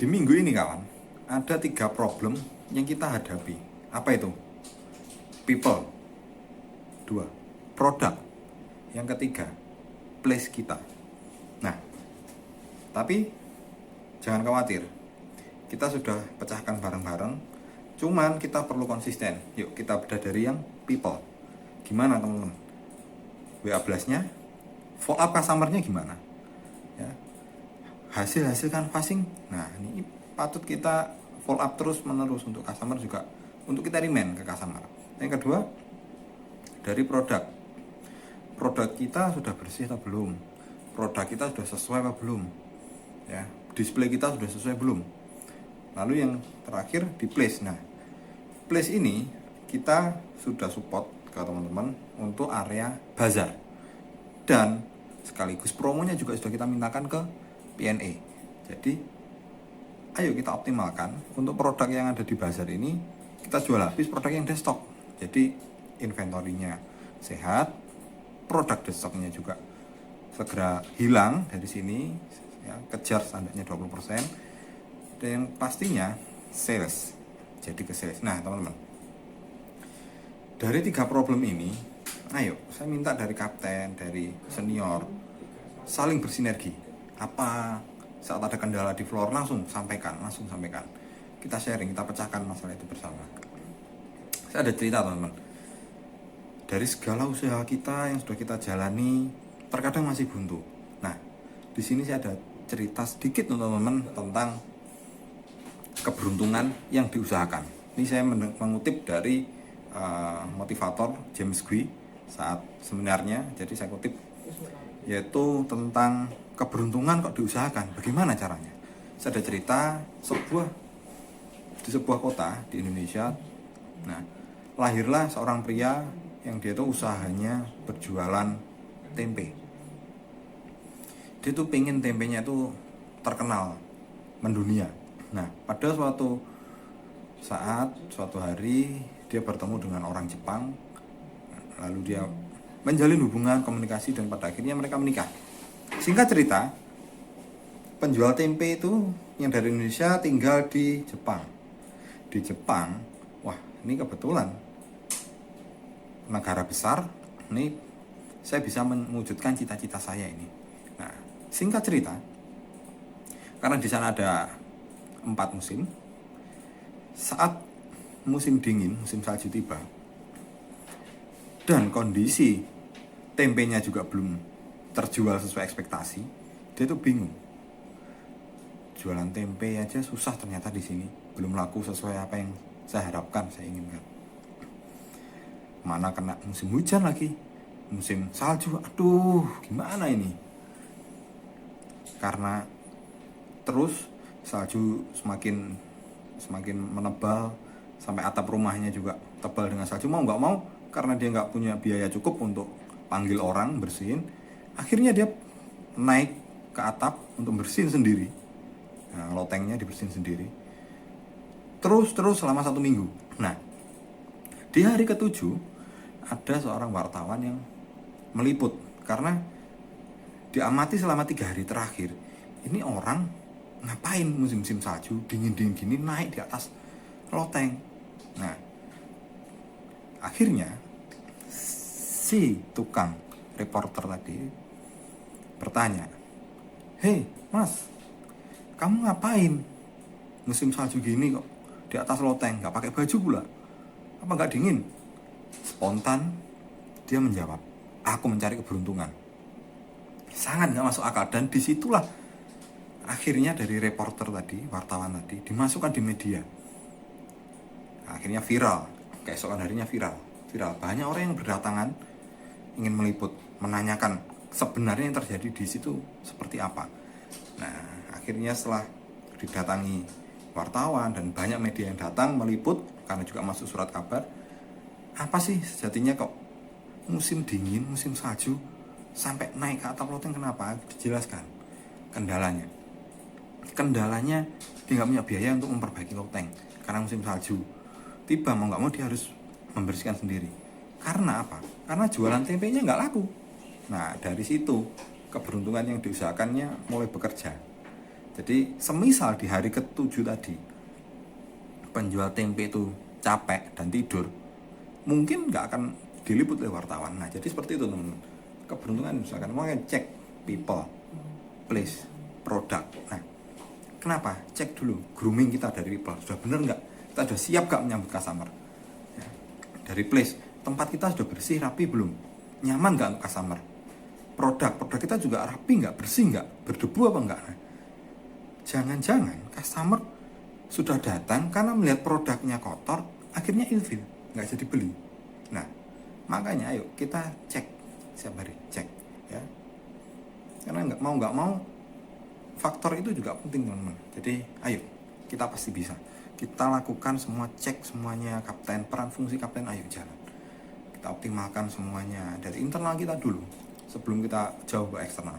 Di minggu ini kawan, ada 3 problem yang kita hadapi. Apa itu? People. 2. Produk. Yang ketiga, place kita. Nah, tapi jangan khawatir. Kita sudah pecahkan bareng-bareng. Cuman kita perlu konsisten. Yuk kita bedah dari yang people. Gimana teman-teman? WA blast-nya, follow up customer-nya gimana? Ya, hasil canvassing. Nah, ini patut kita follow up terus menerus untuk customer juga, untuk kita remind ke customer. Yang kedua, dari produk kita sudah bersih atau belum, produk kita sudah sesuai atau belum, ya, display kita sudah sesuai belum. Lalu yang terakhir di place. Nah, place ini kita sudah support ke teman-teman untuk area bazar, dan sekaligus promonya juga sudah kita mintakan ke PNE. Jadi ayo kita optimalkan untuk produk yang ada di bazar ini, kita jual habis produk yang desktop. Jadi inventorinya sehat, produk desktopnya juga segera hilang dari sini, ya, kejar standarnya 20%, dan yang pastinya sales, jadi ke sales. Nah teman-teman, dari 3 problem ini, ayo saya minta dari kapten, dari senior, saling bersinergi. Apa saat ada kendala di floor, langsung sampaikan. Kita sharing, kita pecahkan masalah itu bersama. Saya ada cerita teman-teman, dari segala usaha kita yang sudah kita jalani, terkadang masih buntu. Nah, di sini saya ada cerita sedikit teman-teman tentang keberuntungan yang diusahakan. Ini saya mengutip dari motivator James Gui saat seminarnya. Jadi saya kutip, yaitu tentang keberuntungan kok diusahakan, bagaimana caranya. Saya ada cerita di sebuah kota di Indonesia. Nah, lahirlah seorang pria yang dia tuh usahanya berjualan tempe. Dia tuh pengen tempenya tuh terkenal mendunia. Nah, pada suatu hari dia bertemu dengan orang Jepang. Lalu dia menjalin hubungan, komunikasi, dan pada akhirnya mereka menikah. Singkat cerita, penjual tempe itu yang dari Indonesia tinggal di Jepang. Di Jepang, wah ini kebetulan negara besar, ini saya bisa mewujudkan cita-cita saya ini. Nah, singkat cerita, karena di sana ada 4 musim, saat musim dingin, musim salju tiba, dan kondisi tempenya juga belum terjual sesuai ekspektasi, dia tuh bingung. Jualan tempe aja susah ternyata di sini, belum laku sesuai apa yang saya harapkan, saya inginkan. Mana kena musim hujan lagi, musim salju, aduh gimana ini? Karena terus salju semakin menebal, sampai atap rumahnya juga tebal dengan salju. Mau nggak mau, karena dia nggak punya biaya cukup untuk panggil orang bersihin, akhirnya dia naik ke atap untuk bersihin sendiri. Nah, lotengnya dibersihin sendiri terus selama 1 minggu. Nah, di hari ke-7 ada seorang wartawan yang meliput, karena diamati selama 3 hari terakhir ini orang ngapain musim-musim salju dingin gini naik di atas loteng. Nah, akhirnya si tukang reporter tadi bertanya, "Hei mas, kamu ngapain musim salju gini kok di atas loteng, gak pakai baju pula? Apa gak dingin?" Spontan dia menjawab, "Aku mencari keberuntungan." Sangat gak masuk akal, dan disitulah akhirnya dari reporter tadi, wartawan tadi, dimasukkan di media. Akhirnya viral, keesokan harinya viral. Banyak orang yang berdatangan ingin meliput, menanyakan sebenarnya yang terjadi di situ seperti apa. Nah, akhirnya setelah didatangi wartawan dan banyak media yang datang meliput, karena juga masuk surat kabar, apa sih sejatinya kok musim dingin, musim salju sampai naik ke atap loteng, kenapa? Dijelaskan kendalanya dia nggak punya biaya untuk memperbaiki loteng karena musim salju tiba, mau nggak mau dia harus membersihkan sendiri. Karena apa? Karena jualan tempenya nggak laku. Nah, dari situ keberuntungan yang diusahakannya mulai bekerja. Jadi semisal di hari ke-7 tadi penjual tempe itu capek dan tidur, mungkin nggak akan diliput oleh wartawan. Nah, jadi seperti itu teman-teman. Keberuntungan misalkan mau cek people, place, produk. Nah, kenapa? Cek dulu grooming kita dari people. Sudah benar nggak? Kita sudah siap nggak menyambut customer? Ya. Dari place, tempat kita sudah bersih, rapi belum? Nyaman nggak untuk customer? Produk kita juga rapi nggak? Bersih nggak? Berdebu apa enggak? Nah, jangan-jangan customer sudah datang karena melihat produknya kotor, akhirnya ilfil, nggak jadi beli. Nah, makanya ayo kita cek setiap hari, cek ya. Karena nggak mau faktor itu juga penting teman-teman. Jadi ayo kita pasti bisa. Kita lakukan semua, cek semuanya kapten, peran fungsi kapten, ayo jalan. Kita optimalkan semuanya dari internal kita dulu sebelum kita jauh ke eksternal.